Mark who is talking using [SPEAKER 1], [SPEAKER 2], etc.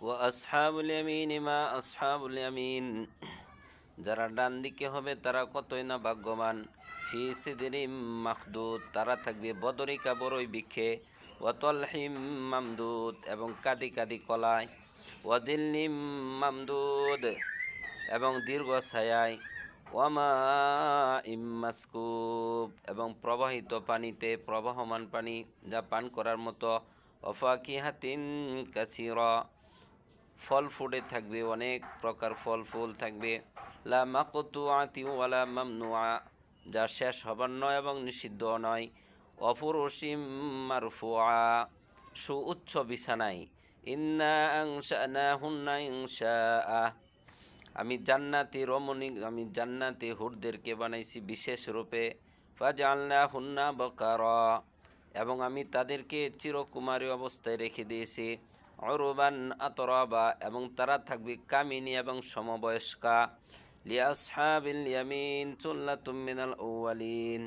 [SPEAKER 1] ওয়া আসহাবুল ইয়ামিন মা আসহাবুল ইয়ামিন, যারা ডান দিকে হবে তারা কতই না ভাগ্যবান। ফি সিদরিম মাখদুদ, তারা থাকবে বদরিকা বড়ই বৃক্ষে। ওয়াতলহিম মামদুদ, এবং কাদি কাদি কলায়। ওয়াদিল্লিম মামদুদ, এবং দীর্ঘ ছায়ায়। ওয়ামা ইম্মাসকুব, এবং প্রবাহিত পানিতে, প্রবাহমান পানি যা পান করার মতো। অফাকিহাতিন কাসিরা, ফল ফুটে থাকবে, অনেক প্রকার ফল ফুল থাকবে। লা মাকতুআতি ওয়ালা মামনুআ, যা শেষ হবার নয় এবং নিষিদ্ধ নয়। অফুরুশিম মারফুআ, সুউচ্চ বিছানায়। ইন্না আনশানাহুন্না ইনশাআ, আমি জান্নাতি হুরদেরকে বানাইছি বিশেষ রূপে। ফাজআলনাহুন্না বাকারা, এবং আমি তাদেরকে চিরকুমারী অবস্থায় রেখে দিয়েছি। উরবান আতরাবা, এবং তারা থাকবে কামিনী এবং সমবয়স্কা। লিআসহাবিল ইয়ামিন সুল্লাতুম মিনাল আউয়ালিন।